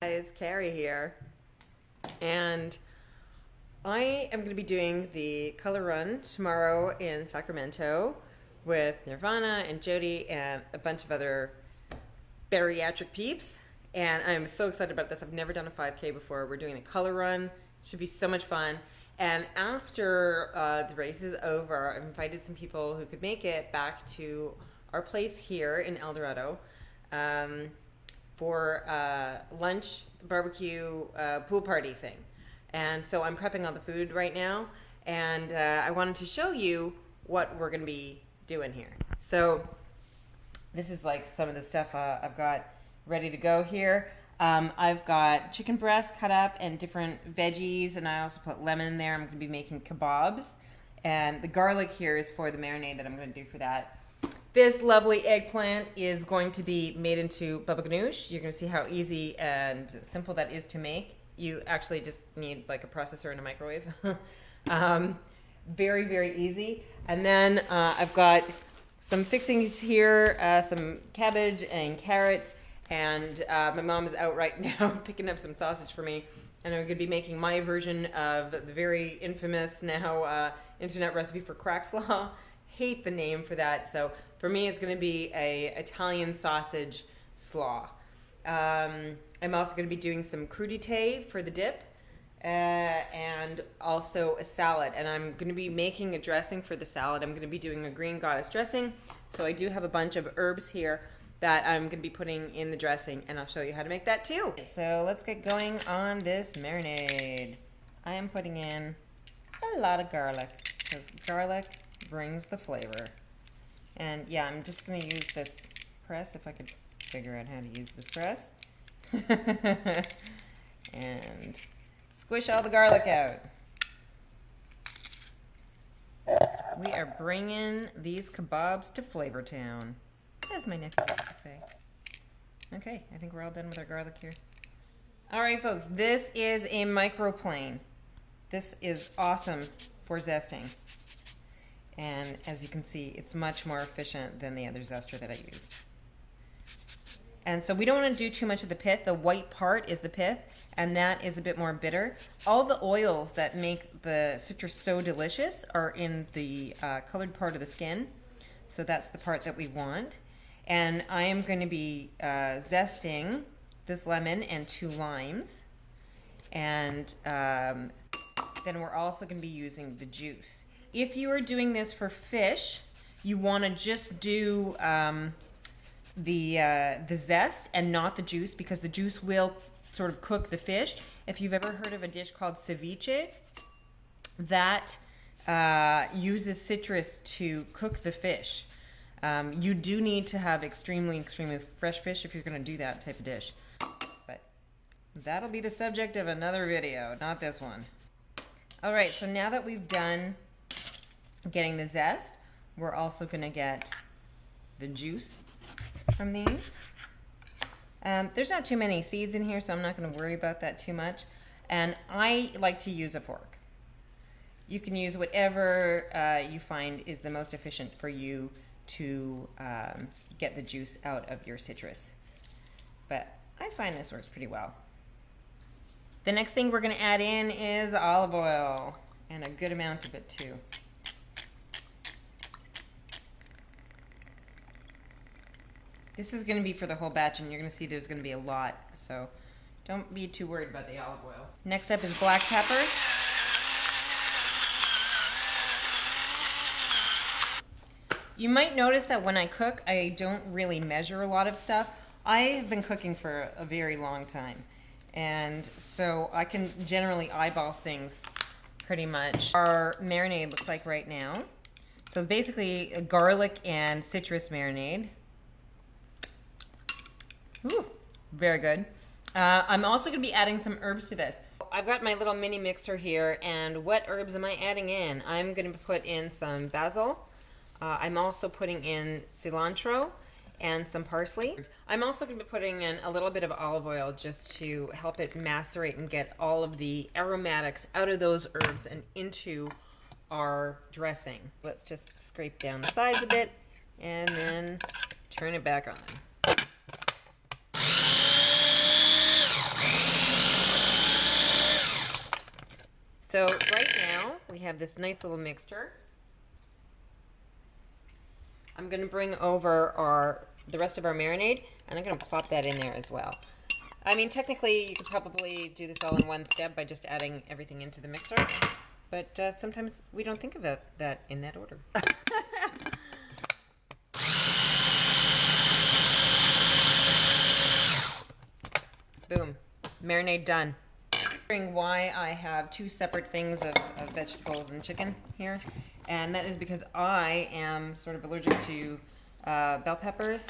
Guys, Carrie here, and I am going to be doing the color run tomorrow in Sacramento with Nirvana and Jody and a bunch of other bariatric peeps, and I'm so excited about this. I've never done a 5K before. We're doing a color run. It should be so much fun. And after the race is over, I've invited some people who could make it back to our place here in El Dorado for lunch, barbecue, pool party thing. And so I'm prepping all the food right now, and I wanted to show you what we're going to be doing here. So this is like some of the stuff I've got ready to go here. I've got chicken breast cut up and different veggies, and I also put lemon in there. I'm going to be making kabobs, and the garlic here is for the marinade that I'm going to do for that. This lovely eggplant is going to be made into Ganoush. You're going to see how easy and simple that is to make. You actually just need like a processor and a microwave. Very, very easy. And then I've got some fixings here, some cabbage and carrots, and my mom is out right now picking up some sausage for me. And I'm going to be making my version of the very infamous now internet recipe for crack slaw. Hate the name for that. So for me, it's going to be a Italian sausage slaw. I'm also going to be doing some crudité for the dip, and also a salad. And I'm going to be making a dressing for the salad. I'm going to be doing a green goddess dressing. So I do have a bunch of herbs here that I'm going to be putting in the dressing, and I'll show you how to make that too. So let's get going on this marinade. I am putting in a lot of garlic, because garlic brings the flavor. And yeah, I'm just going to use this press, if I could figure out how to use this press. And squish all the garlic out. We are bringing these kabobs to Flavor Town, as my nephew used to say. Okay, I think we're all done with our garlic here. Alright folks, this is a microplane. This is awesome for zesting. And as you can see, it's much more efficient than the other zester that I used. And so we don't want to do too much of the pith. The white part is the pith, and that is a bit more bitter. All the oils that make the citrus so delicious are in the colored part of the skin. So that's the part that we want. And I am going to be zesting this lemon and 2 limes. And then we're also going to be using the juice. If you are doing this for fish, you want to just do the zest and not the juice, because the juice will sort of cook the fish. If you've ever heard of a dish called ceviche, that uses citrus to cook the fish. You do need to have extremely, extremely fresh fish if you're going to do that type of dish. But that'll be the subject of another video, not this one. Alright, so now that we've done getting the zest, we're also going to get the juice from these. There's not too many seeds in here, so I'm not going to worry about that too much. And I like to use a fork. You can use whatever you find is the most efficient for you to get the juice out of your citrus. But I find this works pretty well. The next thing we're going to add in is olive oil, and a good amount of it too. This is going to be for the whole batch, and you're going to see there's going to be a lot, so don't be too worried about the olive oil. Next up is black pepper. You might notice that when I cook, I don't really measure a lot of stuff. I have been cooking for a very long time, and so I can generally eyeball things pretty much. Our marinade looks like right now. So it's basically a garlic and citrus marinade. Ooh, very good. I'm also going to be adding some herbs to this. I've got my little mini mixer here, and what herbs am I adding in? I'm going to put in some basil. I'm also putting in cilantro and some parsley. I'm also going to be putting in a little bit of olive oil just to help it macerate and get all of the aromatics out of those herbs and into our dressing. Let's just scrape down the sides a bit and then turn it back on. So right now we have this nice little mixture. I'm going to bring over the rest of our marinade, and I'm going to plop that in there as well. I mean, technically you could probably do this all in one step by just adding everything into the mixer, but sometimes we don't think of that in that order. Boom. Marinade done. Wondering why I have two separate things of vegetables and chicken here, and that is because I am sort of allergic to bell peppers,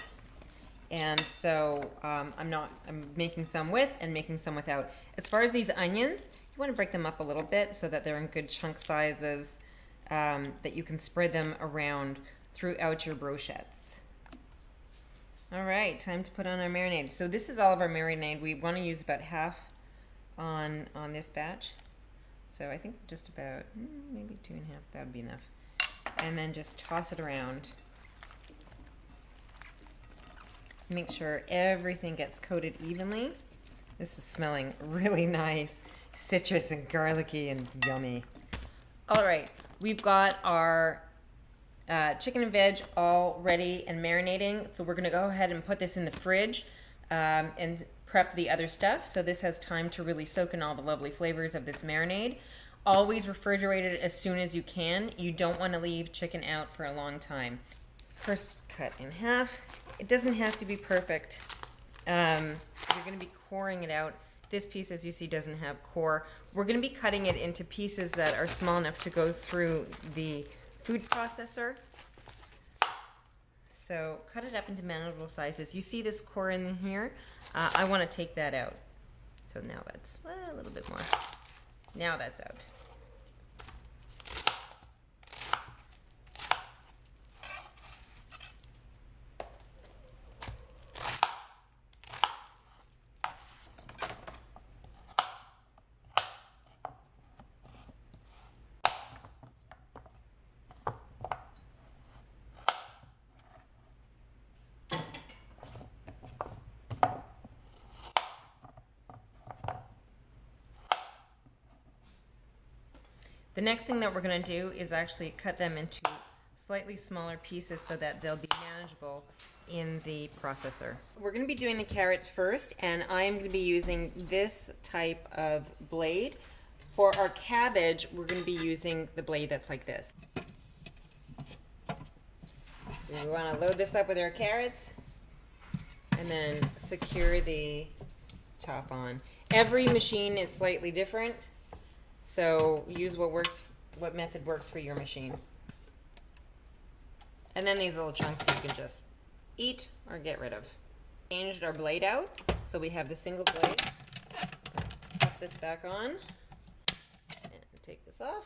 and so I'm making some with and making some without. As far as these onions, you want to break them up a little bit so that they're in good chunk sizes, that you can spread them around throughout your brochettes. All right, time to put on our marinade. So this is all of our marinade. We want to use about half on this batch. So I think just about, maybe 2.5, that would be enough. And then just toss it around. Make sure everything gets coated evenly. This is smelling really nice, citrus and garlicky and yummy. All right, we've got our chicken and veg all ready and marinating. So we're gonna go ahead and put this in the fridge and prep the other stuff. So this has time to really soak in all the lovely flavors of this marinade. Always refrigerate it as soon as you can. You don't want to leave chicken out for a long time. First, cut in half. It doesn't have to be perfect. You're going to be coring it out. This piece, as you see, doesn't have core. We're going to be cutting it into pieces that are small enough to go through the food processor. So cut it up into manageable sizes. You see this core in here? I want to take that out. So now that's a little bit more. Now that's out. The next thing that we're going to do is actually cut them into slightly smaller pieces so that they'll be manageable in the processor. We're going to be doing the carrots first, and I am going to be using this type of blade. For our cabbage, we're going to be using the blade that's like this. So we want to load this up with our carrots and then secure the top on. Every machine is slightly different. So use what method works for your machine. And then these little chunks you can just eat or get rid of. Changed our blade out, so we have the single blade. Put this back on, and take this off,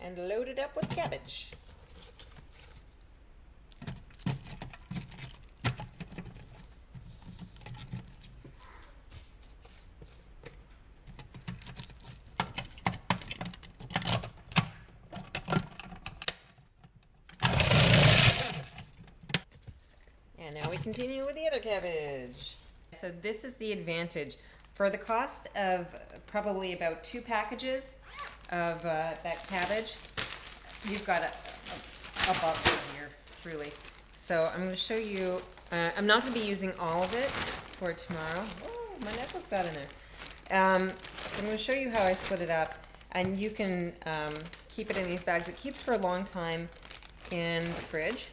and load it up with cabbage. And now we continue with the other cabbage. So this is the advantage. For the cost of probably about 2 packages of that cabbage, you've got a box here, truly. So I'm going to show you, I'm not going to be using all of it for tomorrow. Oh, my necklace got in there. So I'm going to show you how I split it up. And you can keep it in these bags. It keeps for a long time in the fridge.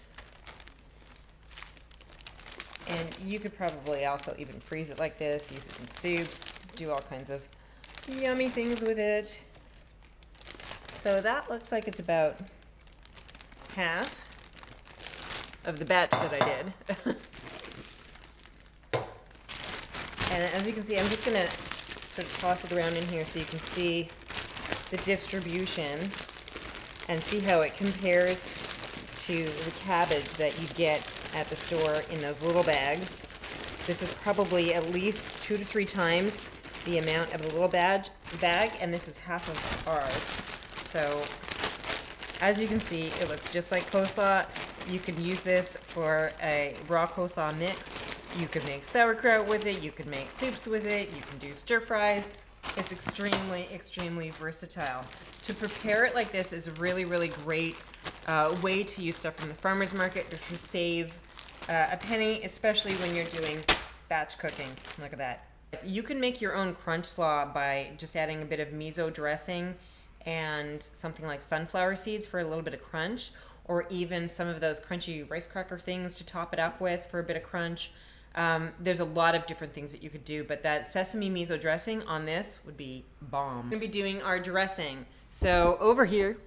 And you could probably also even freeze it like this, use it in soups, do all kinds of yummy things with it. So that looks like it's about half of the batch that I did. And as you can see, I'm just going to sort of toss it around in here so you can see the distribution and see how it compares to the cabbage that you get at the store in those little bags. This is probably at least 2 to 3 times the amount of the little bag, and this is half of ours. So as you can see, it looks just like coleslaw. You can use this for a raw coleslaw mix. You can make sauerkraut with it, you can make soups with it, you can do stir fries. It's extremely, extremely versatile. To prepare it like this is a really, really great way to use stuff from the farmer's market or to save a penny, especially when you're doing batch cooking. Look at that. You can make your own crunch slaw by just adding a bit of miso dressing and something like sunflower seeds for a little bit of crunch, or even some of those crunchy rice cracker things to top it up with for a bit of crunch. There's a lot of different things that you could do, but that sesame miso dressing on this would be bomb. We're gonna be doing our dressing. So over here,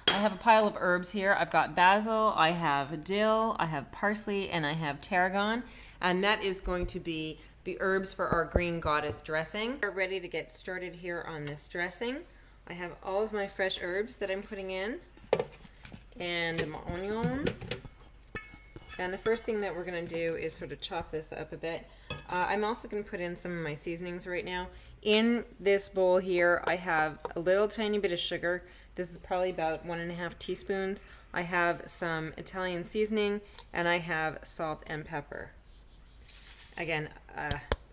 I have a pile of herbs here. I've got basil, I have dill, I have parsley, and I have tarragon. And that is going to be the herbs for our green goddess dressing. We're ready to get started here on this dressing. I have all of my fresh herbs that I'm putting in, and my onions. And the first thing that we're going to do is sort of chop this up a bit. I'm also going to put in some of my seasonings right now. In this bowl here, I have a little tiny bit of sugar. This is probably about 1.5 teaspoons. I have some Italian seasoning, and I have salt and pepper. Again,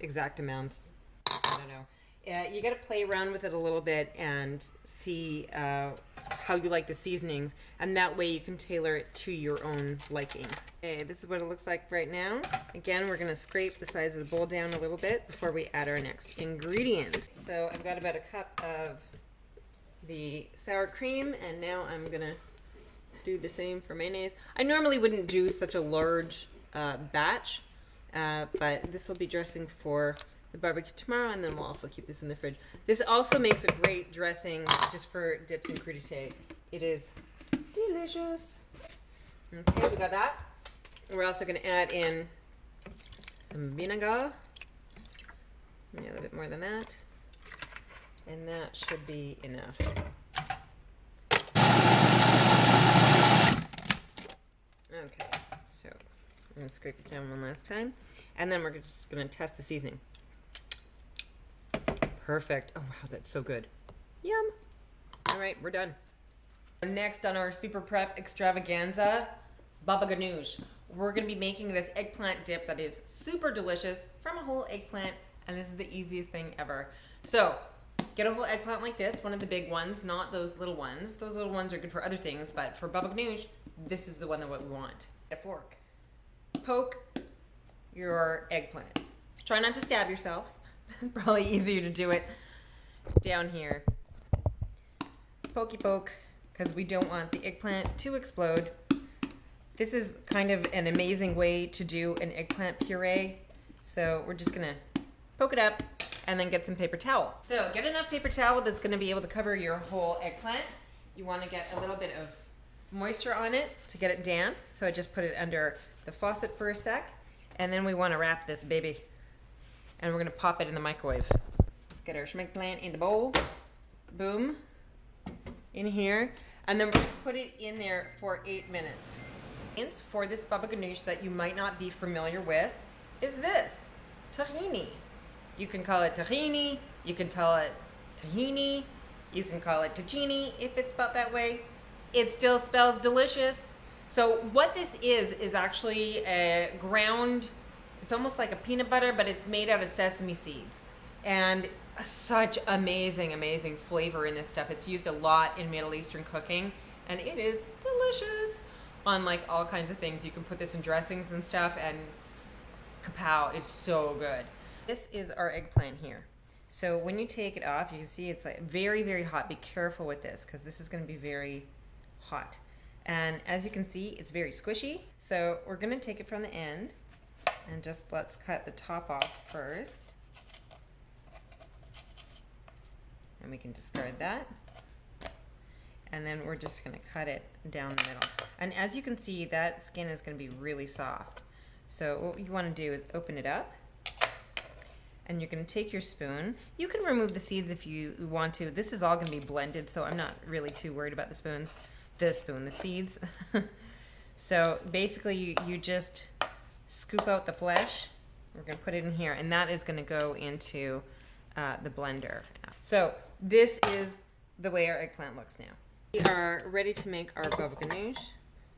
exact amounts, I don't know. You got to play around with it a little bit and see how you like the seasonings, and that way you can tailor it to your own liking. Okay, this is what it looks like right now. Again, we're going to scrape the sides of the bowl down a little bit before we add our next ingredient. So I've got about a cup of the sour cream, and now I'm going to do the same for mayonnaise. I normally wouldn't do such a large batch, but this will be dressing for the barbecue tomorrow, and then we'll also keep this in the fridge. This also makes a great dressing just for dips and crudités. It is delicious. Okay, we got that. We're also going to add in some vinegar. Maybe a little bit more than that. And that should be enough. Okay, so I'm going to scrape it down one last time. And then we're just going to test the seasoning. Perfect. Oh wow, that's so good. Yum. All right, we're done. Next on our super prep extravaganza, baba ganoush. We're going to be making this eggplant dip that is super delicious from a whole eggplant, and this is the easiest thing ever. So get a whole eggplant like this, one of the big ones, not those little ones. Those little ones are good for other things, but for baba ganoush, this is the one that we want. Get a fork. Poke your eggplant. Try not to stab yourself. It's probably easier to do it down here. Pokey poke, because we don't want the eggplant to explode. This is kind of an amazing way to do an eggplant puree. So we're just gonna poke it up and then get some paper towel. So get enough paper towel that's gonna be able to cover your whole eggplant. You wanna get a little bit of moisture on it to get it damp. So I just put it under the faucet for a sec. And then we wanna wrap this baby. And we're gonna pop it in the microwave. Let's get our schmeckplant in the bowl. Boom. In here. And then we're gonna put it in there for 8 minutes. For this baba ganoush that you might not be familiar with is this, tahini. You can call it tahini, you can call it tahini, you can call it tahini if it's spelled that way. It still spells delicious. So what this is actually a ground, it's almost like a peanut butter, but it's made out of sesame seeds. And such amazing, amazing flavor in this stuff. It's used a lot in Middle Eastern cooking, and it is delicious. On like all kinds of things. You can put this in dressings and stuff, and kapow, it's so good. This is our eggplant here. So when you take it off, you can see it's like very, very hot. Be careful with this because this is going to be very hot. And as you can see, it's very squishy. So we're going to take it from the end and just let's cut the top off first. And we can discard that. And then we're just going to cut it down the middle. And as you can see, that skin is going to be really soft. So what you want to do is open it up. And you're going to take your spoon. You can remove the seeds if you want to. This is all going to be blended, so I'm not really too worried about the seeds. So basically you just scoop out the flesh. We're going to put it in here, and that is going to go into the blender. So this is the way our eggplant looks now. We are ready to make our baba ganoush.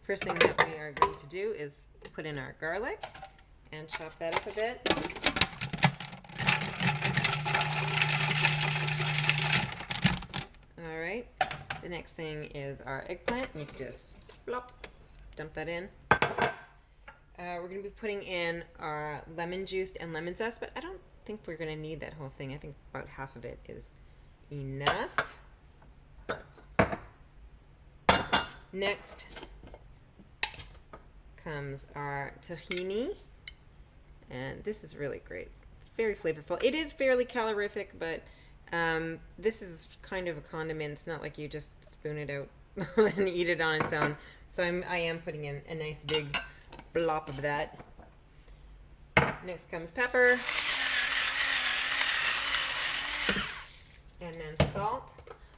First thing that we are going to do is put in our garlic and chop that up a bit. Next thing is our eggplant. You can just flop, dump that in. We're going to be putting in our lemon juice and lemon zest, but I don't think we're going to need that whole thing. I think about half of it is enough. Next comes our tahini, and this is really great. It's very flavorful. It is fairly calorific, but this is kind of a condiment. It's not like you just spoon it out and eat it on its own. So I am putting in a nice big blop of that. Next comes pepper, and then salt.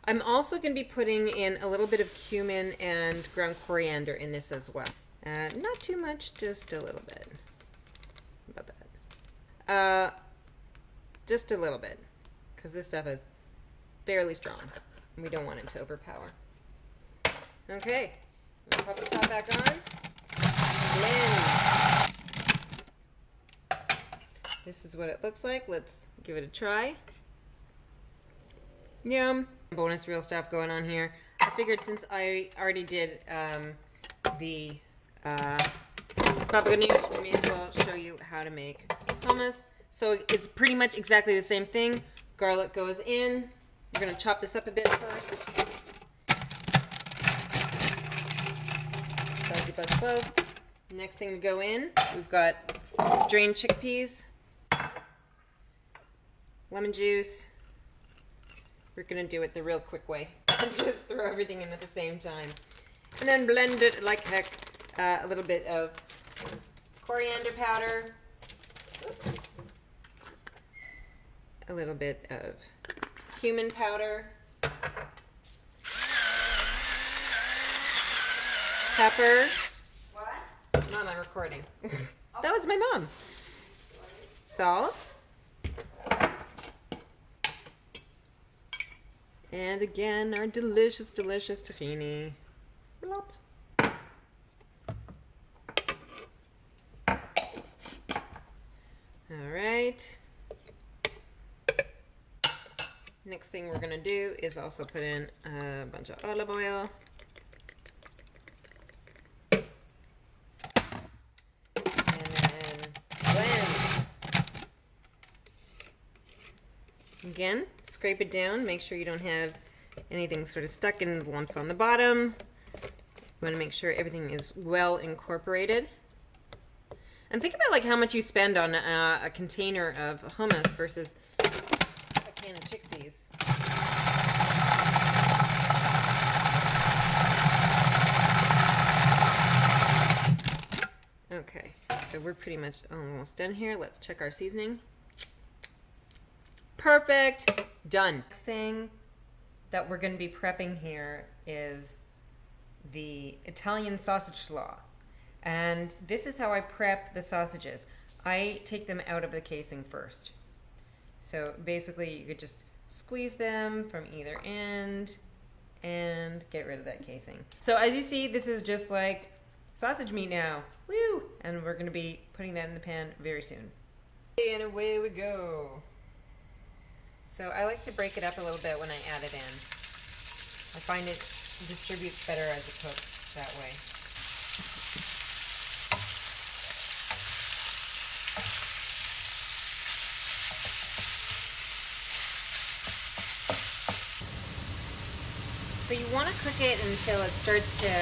I'm also going to be putting in a little bit of cumin and ground coriander in this as well. Not too much, just a little bit. About that. Just a little bit, because this stuff is fairly strong, and we don't want it to overpower. Okay, we'll pop the top back on. Blend. This is what it looks like. Let's give it a try. Yum. Bonus real stuff going on here. I figured since I already did the baba ganoush, we may as well show you how to make hummus. So it's pretty much exactly the same thing. Garlic goes in. We're going to chop this up a bit first. Buzzy, buzz, buzz. Next thing to go in, we've got drained chickpeas, lemon juice. We're going to do it the real quick way. Just throw everything in at the same time. And then blend it like heck. A little bit of coriander powder. A little bit of cumin powder. Pepper. What? Mom, I'm recording. That was my mom. Salt. And again, our delicious, delicious tahini. Blop. All right. Next thing we're going to do is also put in a bunch of olive oil. And then blend. Again, scrape it down. Make sure you don't have anything sort of stuck in the lumps on the bottom. You want to make sure everything is well incorporated. And think about like how much you spend on a container of hummus versus a can of chickpeas. Okay, so we're pretty much almost done here. Let's check our seasoning. Perfect. Done. Next thing that we're going to be prepping here is the Italian sausage slaw. And this is how I prep the sausages. I take them out of the casing first. So basically you could just squeeze them from either end and get rid of that casing. So as you see, this is just like sausage meat now. Woo! And we're going to be putting that in the pan very soon. And away we go. So I like to break it up a little bit when I add it in. I find it distributes better as it cooks that way. So you want to cook it until it starts to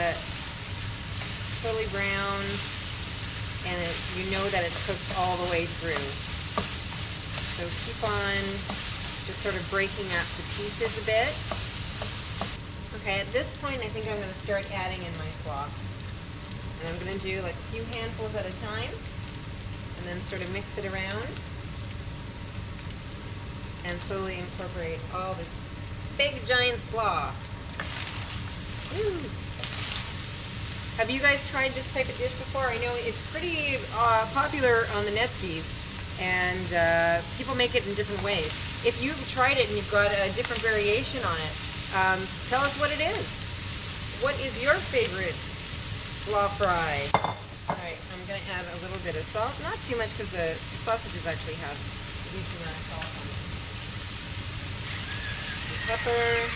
slowly brown and you know that it's cooked all the way through. So keep on just sort of breaking up the pieces a bit. Okay, at this point I think I'm going to start adding in my slaw. And I'm going to do like a few handfuls at a time and then sort of mix it around and slowly incorporate all this big giant slaw. Woo. Have you guys tried this type of dish before? I know it's pretty popular on the Netskis, and people make it in different ways. If you've tried it and you've got a different variation on it, tell us what it is. What is your favorite slaw fry? Alright, I'm going to add a little bit of salt. Not too much because the sausages actually have a decent amount of salt on them. Pepper.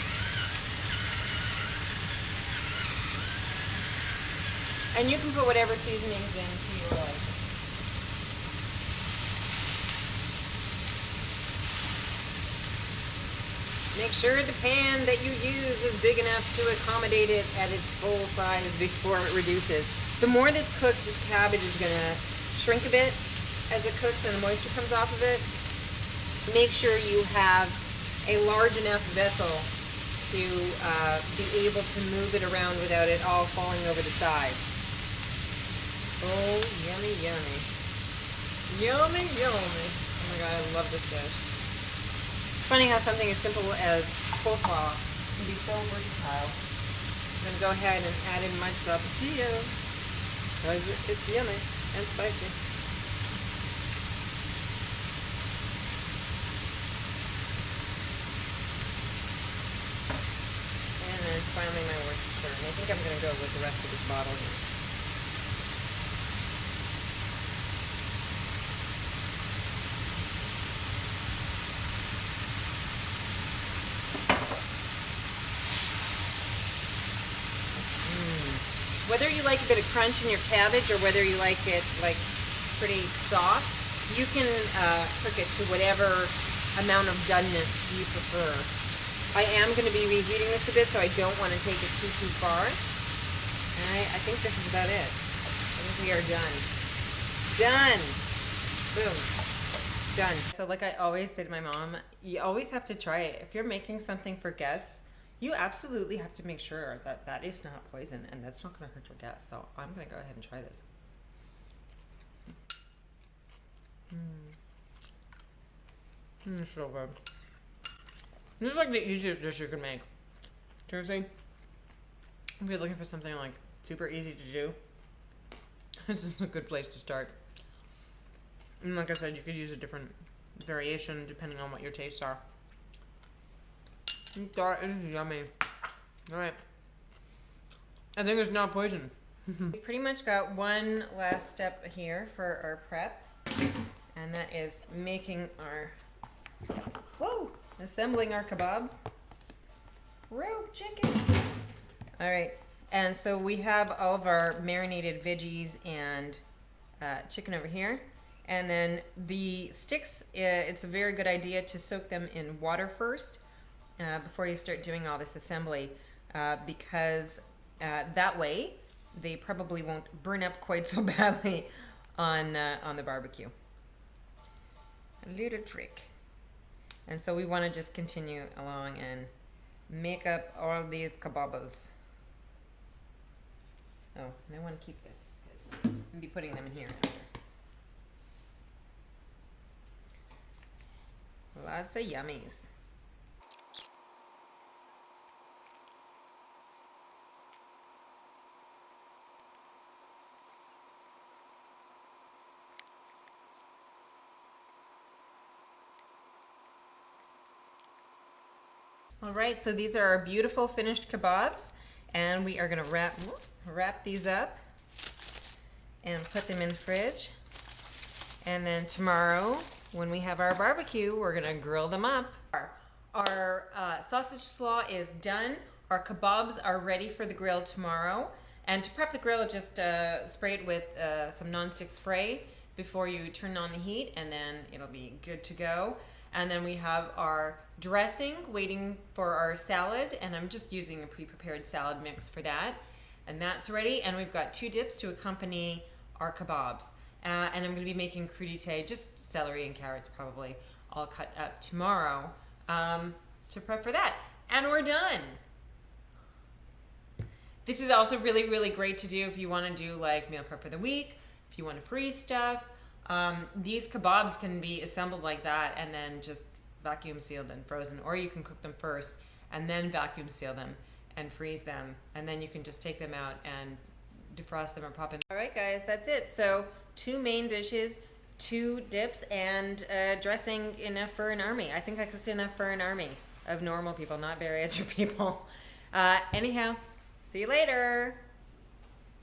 And you can put whatever seasonings into your life. Make sure the pan that you use is big enough to accommodate it at its full size before it reduces. The more this cooks, this cabbage is going to shrink a bit as it cooks and the moisture comes off of it. Make sure you have a large enough vessel to be able to move it around without it all falling over the side. Oh, yummy, yummy. Yummy, yummy. Oh my god, I love this dish. It's funny how something as simple as coleslaw can be so versatile. I'm going to go ahead and add in my zapatio because it's yummy and spicy. And then finally my Worcestershire. And I think I'm going to go with the rest of this bottle here. Whether you like a bit of crunch in your cabbage or whether you like it like pretty soft, you can cook it to whatever amount of doneness you prefer. I am going to be reheating this a bit, so I don't want to take it too far. Alright, I think this is about it. I think we are done. Done! Boom. Done. So like I always say to my mom, you always have to try it. If you're making something for guests, you absolutely have to make sure that that is not poison and that's not going to hurt your guests. So I'm going to go ahead and try this. It's so good. This is like the easiest dish you can make. Seriously, if you're looking for something like super easy to do, this is a good place to start. And like I said, you could use a different variation depending on what your tastes are. That is yummy. Alright. I think it's not poison. We pretty much got one last step here for our prep. And that is making our, assembling our kebabs. Rogue chicken. Alright. And so we have all of our marinated veggies and chicken over here. And then the sticks, it's a very good idea to soak them in water first. Before you start doing all this assembly, because that way they probably won't burn up quite so badly on the barbecue. A little trick. And so we want to just continue along and make up all these kabobs. Oh, and I want to keep this because I'll be putting them in here after. Lots of yummies. All right, so these are our beautiful finished kebabs, and we are going to wrap these up and put them in the fridge. And then tomorrow, when we have our barbecue, we're going to grill them up. Our sausage slaw is done. Our kebabs are ready for the grill tomorrow. And to prep the grill, just spray it with some nonstick spray before you turn on the heat, and then it'll be good to go. And then we have our dressing waiting for our salad, and I'm just using a pre-prepared salad mix for that. And that's ready, and we've got 2 dips to accompany our kebabs. And I'm going to be making crudité, just celery and carrots probably, all cut up tomorrow to prep for that. And we're done! This is also really, really great to do if you want to do like meal prep for the week, if you want to freeze stuff. These kebabs can be assembled like that and then just vacuum sealed and frozen, or you can cook them first and then vacuum seal them and freeze them, and then you can just take them out and defrost them or pop in. Alright guys, that's it. So 2 main dishes, 2 dips, and dressing enough for an army. I think I cooked enough for an army of normal people, not bariatric people. Anyhow, see you later.